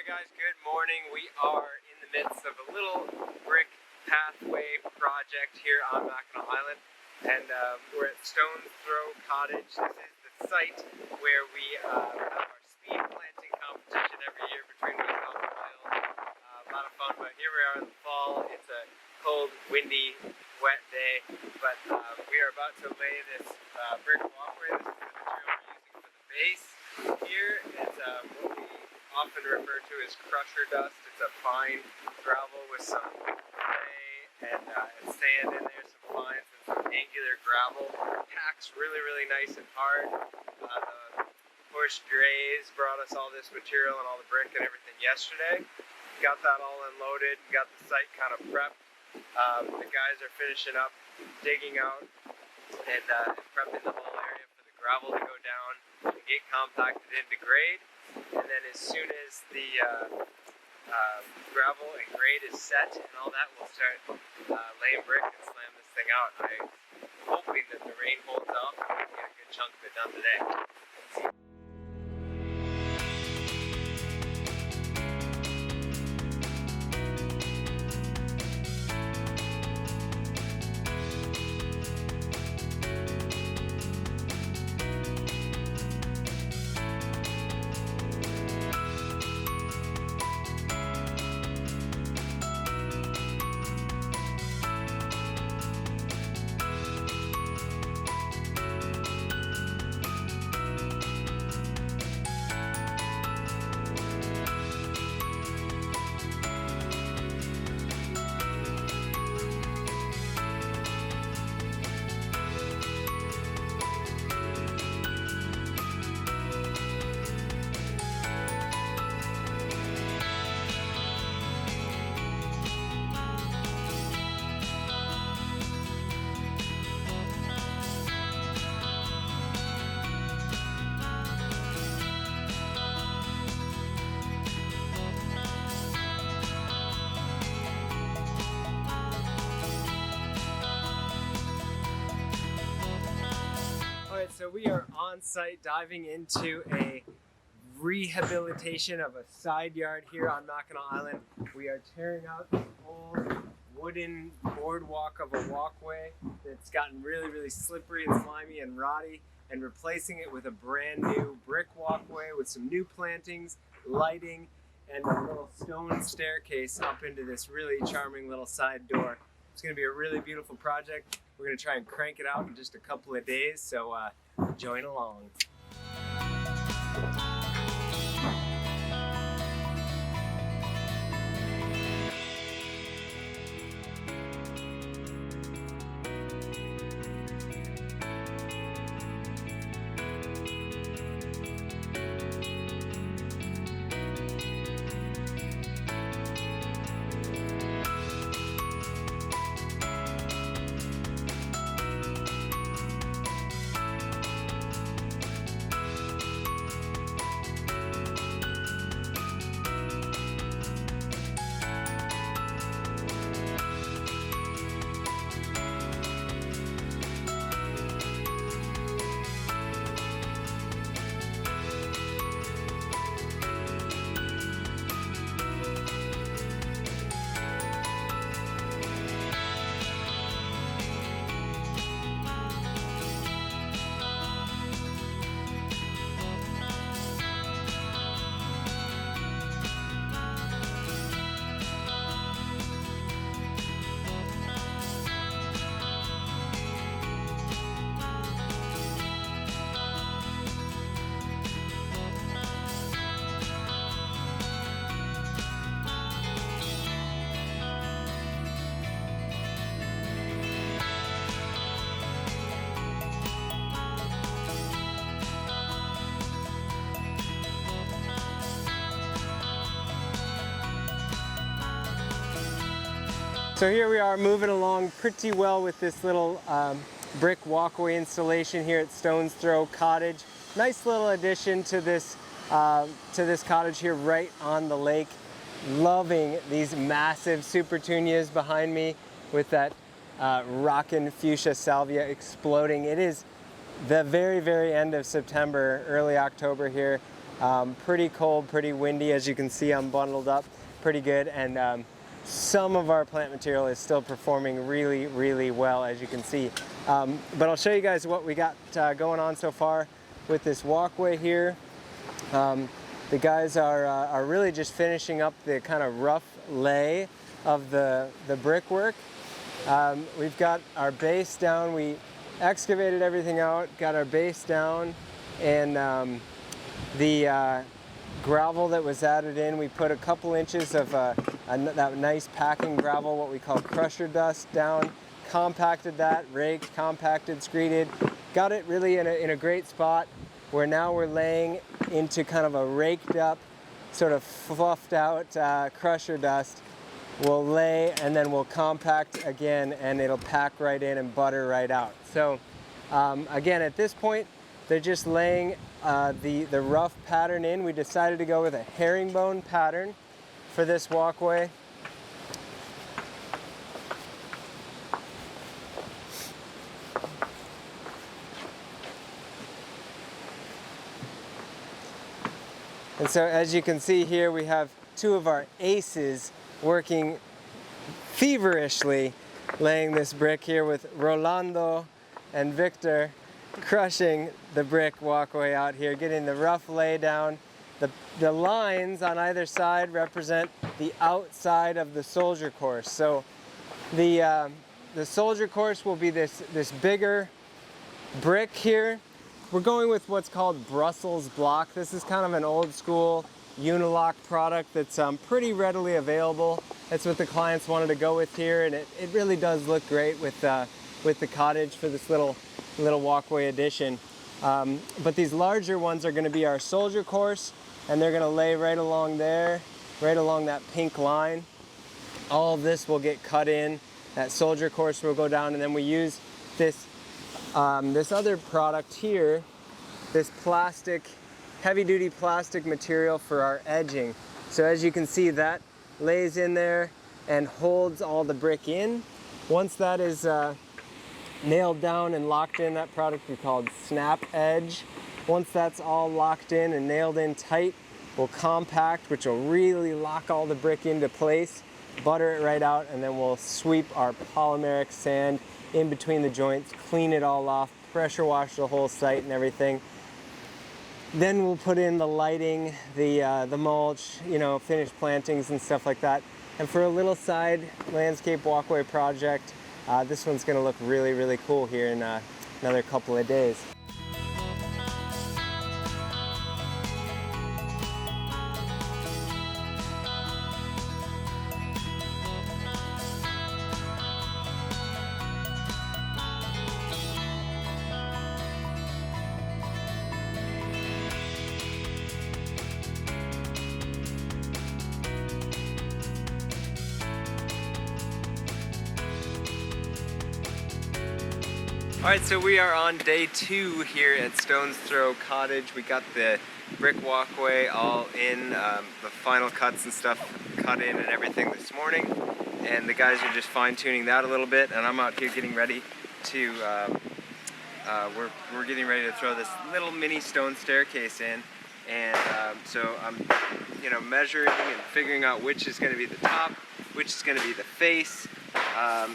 there guys, good morning. We are in the midst of a little brick pathway project here on Mackinac Island, and we're at Stonesthrow Cottage. This is the site where we have our speed planting competition every year between me and Hill. A lot of fun, but here we are in the fall. It's a cold, windy, wet day, but we are about to lay this brick walkway. This is the material we're using for the base here. It's what we often refer to as crusher dust. It's a fine gravel with some clay and sand in there, some fines and some angular gravel. Packs really nice and hard. The horse drays brought us all this material and all the brick and everything yesterday. Got that all unloaded, got the site kind of prepped. The guys are finishing up digging out and prepping the whole area for the gravel to go down and get compacted into grade. And then as soon as the gravel and grade is set and all that, we'll start laying brick and slam this thing out. I'm hoping that the rain holds off and we can get a good chunk of it done today. So we are on site diving into a rehabilitation of a side yard here on Mackinac Island. We are tearing out the old wooden boardwalk of a walkway that's gotten really slippery and slimy and rotty, and replacing it with a brand new brick walkway with some new plantings, lighting, and a little stone staircase up into this really charming little side door. It's going to be a really beautiful project. We're going to try and crank it out in just a couple of days, so join along. So here we are moving along pretty well with this little brick walkway installation here at Stonesthrow Cottage. Nice little addition to this cottage here right on the lake. Loving these massive supertunias behind me with that rockin' fuchsia salvia exploding. It is the very end of September, early October here. Pretty cold, pretty windy. As you can see, I'm bundled up pretty good, and some of our plant material is still performing really, really well, as you can see. But I'll show you guys what we got going on so far with this walkway here. The guys are really just finishing up the kind of rough lay of the brickwork. We've got our base down. We excavated everything out, got our base down, and the gravel that was added in, we put a couple inches of that nice packing gravel, what we call crusher dust, down, compacted that, raked, compacted, screeded, got it really in a great spot where now we're laying into kind of a raked up, sort of fluffed out crusher dust. We'll lay and then we'll compact again, and it'll pack right in and butter right out. So again, at this point, they're just laying the rough pattern in. We decided to go with a herringbone pattern for this walkway. And so as you can see here, we have two of our aces working feverishly laying this brick here, with Rolando and Victor crushing the brick walkway out here, getting the rough lay down. The lines on either side represent the outside of the soldier course. So the soldier course will be this bigger brick here. We're going with what's called Brussels block. This is kind of an old school unilock product that's pretty readily available. That's what the clients wanted to go with here, and it really does look great with the cottage for this little walkway addition. But these larger ones are going to be our soldier course, and they're going to lay right along there, right along that pink line. All of this will get cut in. That soldier course will go down, and then we use this other product here, this plastic, heavy-duty plastic material for our edging. So as you can see, that lays in there and holds all the brick in. Once that is nailed down and locked in, that product we called Snap Edge. Once that's all locked in and nailed in tight, we'll compact, which will really lock all the brick into place, butter it right out, and then we'll sweep our polymeric sand in between the joints, clean it all off, pressure wash the whole site and everything. Then we'll put in the lighting, the mulch, finished plantings and stuff like that. And for a little side landscape walkway project, this one's gonna look really, really cool here in another couple of days. Alright, so we are on day 2 here at Stonesthrow Cottage. We got the brick walkway all in, the final cuts and stuff cut in and everything this morning. And the guys are just fine-tuning that a little bit, and I'm out here getting ready to, we're getting ready to throw this little mini stone staircase in. And so I'm, measuring and figuring out which is going to be the top, which is going to be the face,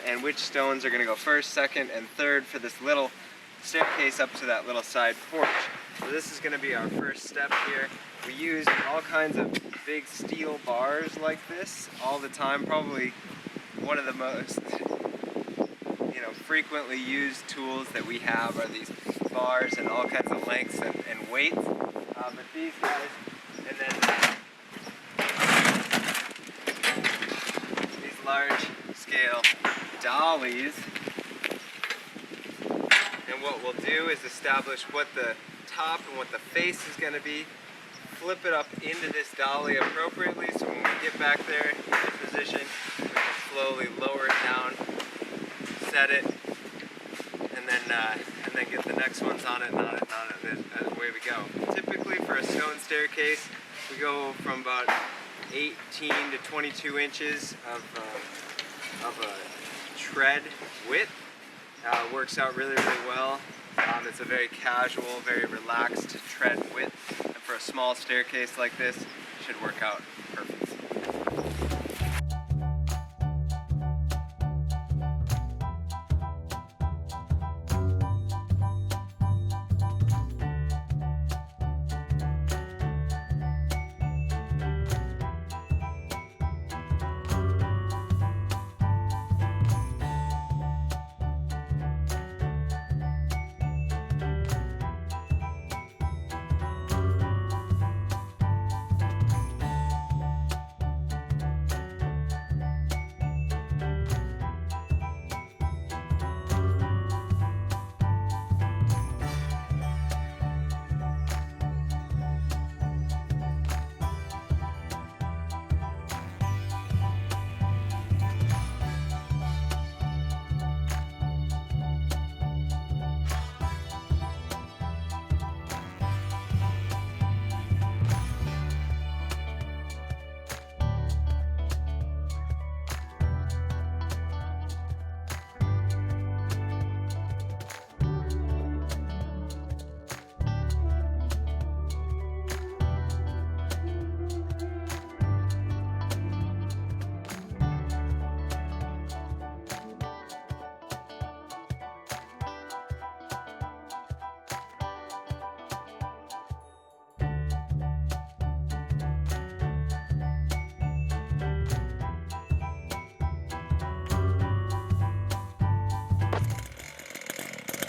and which stones are going to go first, second, and third for this little staircase up to that little side porch. So this is going to be our first step here. We use all kinds of big steel bars like this all the time. Probably one of the most frequently used tools that we have are these bars and all kinds of lengths and weights. But these guys, and then these large scale dollies. And what we'll do is establish what the top and what the face is going to be, flip it up into this dolly appropriately, so when we get back there in the position, we can slowly lower it down, set it, and then get the next ones on it, and away we go. Typically for a stone staircase, we go from about 18 to 22 inches of a tread width. Works out really, really well. It's a very casual, very relaxed tread width. And for for a small staircase like this, should work out perfect.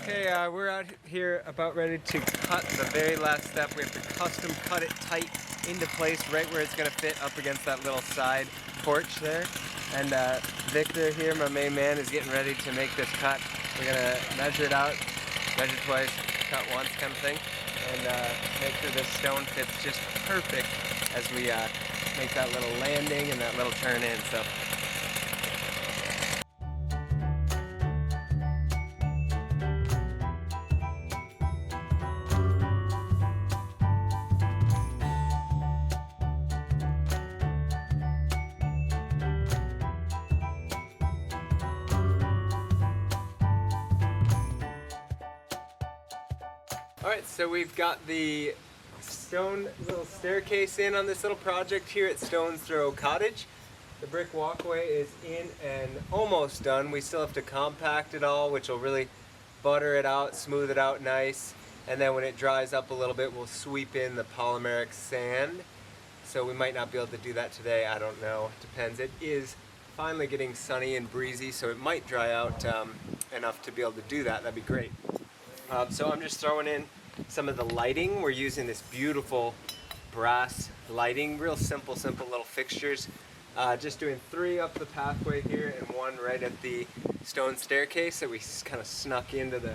Okay, we're out here about ready to cut the very last step. We have to custom cut it tight into place right where it's going to fit up against that little side porch there. And Victor here, my main man, is getting ready to make this cut. We're going to measure it out, measure twice, cut once kind of thing, and make sure this stone fits just perfect as we make that little landing and that little turn in. So. Alright, so we've got the stone little staircase in on this little project here at Stonesthrow Cottage. The brick walkway is in and almost done. We still have to compact it all, which will really butter it out, smooth it out nice. And then when it dries up a little bit, we'll sweep in the polymeric sand. So we might not be able to do that today, I don't know, it depends. It is finally getting sunny and breezy, so it might dry out enough to be able to do that. That'd be great. So I'm just throwing in some of the lighting. We're using this beautiful brass lighting, real simple little fixtures. Just doing 3 up the pathway here and 1 right at the stone staircase that we kind of snuck into the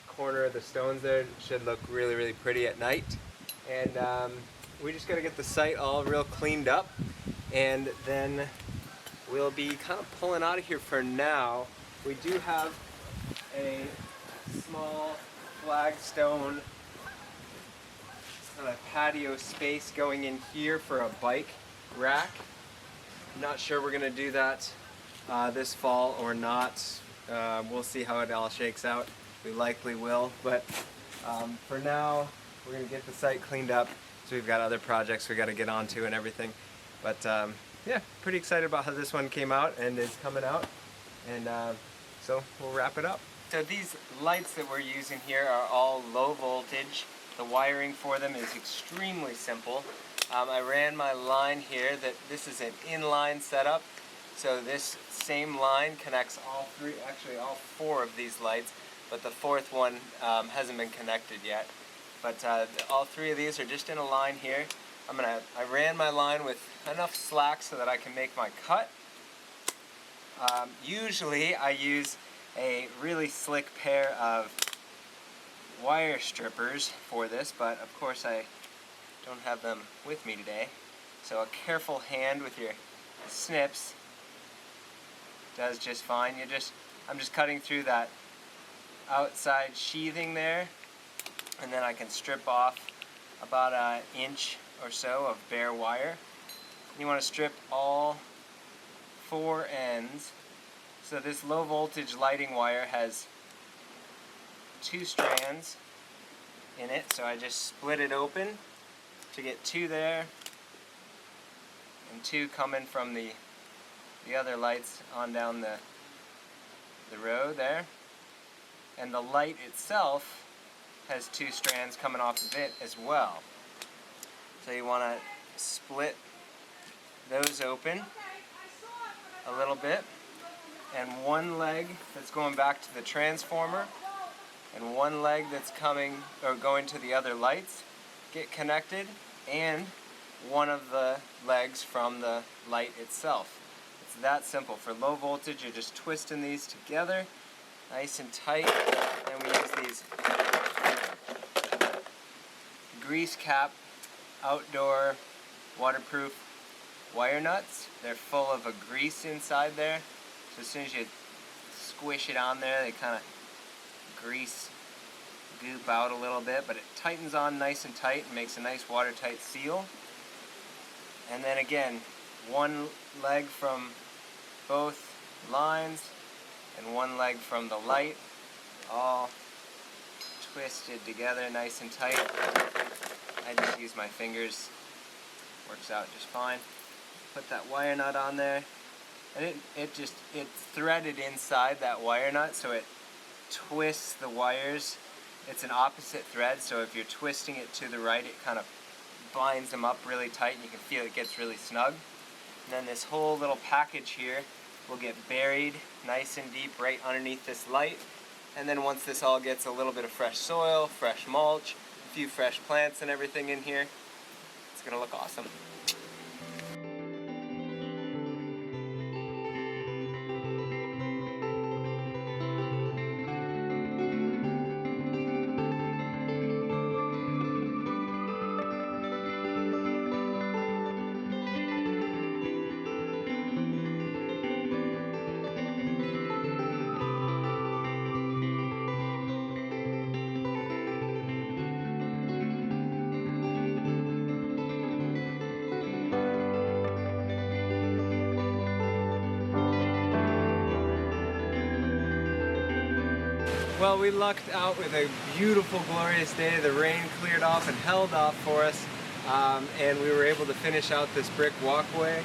corner of the stones there. It should look really pretty at night. And we just got to get the site all real cleaned up, and then we'll be kind of pulling out of here for now. We do have a small flagstone kind of patio space going in here for a bike rack. I'm not sure we're going to do that this fall or not. We'll see how it all shakes out. We likely will, but for now we're going to get the site cleaned up. So we've got other projects we got to get onto and everything. But yeah, pretty excited about how this one came out and is coming out. And so we'll wrap it up. So these lights that we're using here are all low voltage. The wiring for them is extremely simple. I ran my line here. This is an inline setup. So this same line connects all 4 of these lights, but the 4th one hasn't been connected yet. But all 3 of these are just in a line here. I ran my line with enough slack so that I can make my cut. Usually I use a really slick pair of wire strippers for this, but of course I don't have them with me today. So a careful hand with your snips does just fine. I'm just cutting through that outside sheathing there, and then I can strip off about an inch or so of bare wire. You want to strip all 4 ends. So this low voltage lighting wire has 2 strands in it, so I just split it open So you get 2 there, and 2 coming from the other lights on down the row there. And the light itself has 2 strands coming off of it as well. So you want to split those open a little bit, and 1 leg that's going back to the transformer and 1 leg that's coming or going to the other lights get connected, and 1 of the legs from the light itself. It's that simple. For low voltage, you're just twisting these together nice and tight, and we use these grease cap outdoor waterproof wire nuts. They're full of a grease inside there, so as soon as you squish it on there, they kind of grease goop out a little bit, but it tightens on nice and tight and makes a nice watertight seal. And then again, 1 leg from both lines and 1 leg from the light, all twisted together nice and tight. I just use my fingers, works out just fine. Put that wire nut on there, and it's threaded inside that wire nut, so it twists the wires. It's an opposite thread, so if you're twisting it to the right, it kind of binds them up really tight, and you can feel it gets really snug. And then this whole little package here will get buried nice and deep right underneath this light. And then once this all gets a little bit of fresh soil, fresh mulch, a few fresh plants and everything in here, it's gonna look awesome. Well, we lucked out with a beautiful, glorious day. The rain cleared off and held off for us, and we were able to finish out this brick walkway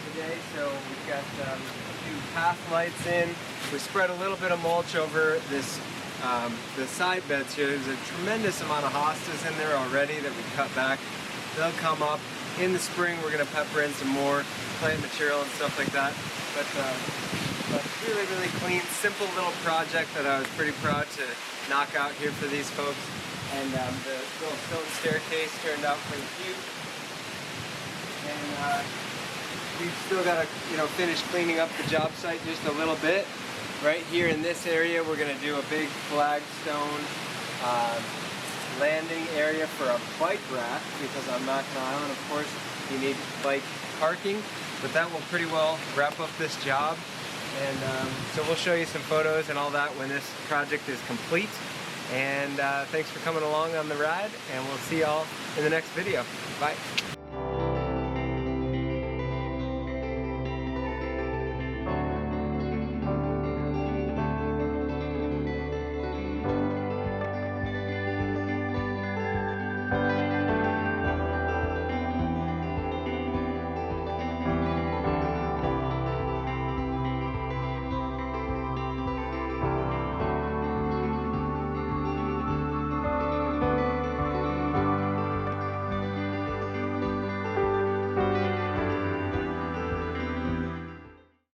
today. So we've got a few path lights in. We spread a little bit of mulch over this, the side beds here. There's a tremendous amount of hostas in there already that we cut back. They'll come up. In the spring, we're going to pepper in some more plant material and stuff like that. But really, really clean, simple little project that I was pretty proud to knock out here for these folks. And the little stone staircase turned out pretty cute. And we've still got to, finish cleaning up the job site just a little bit. Right here in this area, we're going to do a big flagstone landing area for a bike rack, because on Mackinac Island, of course, you need bike parking. But that will pretty well wrap up this job. And so we'll show you some photos and all that when this project is complete. And thanks for coming along on the ride, and we'll see y'all in the next video. Bye.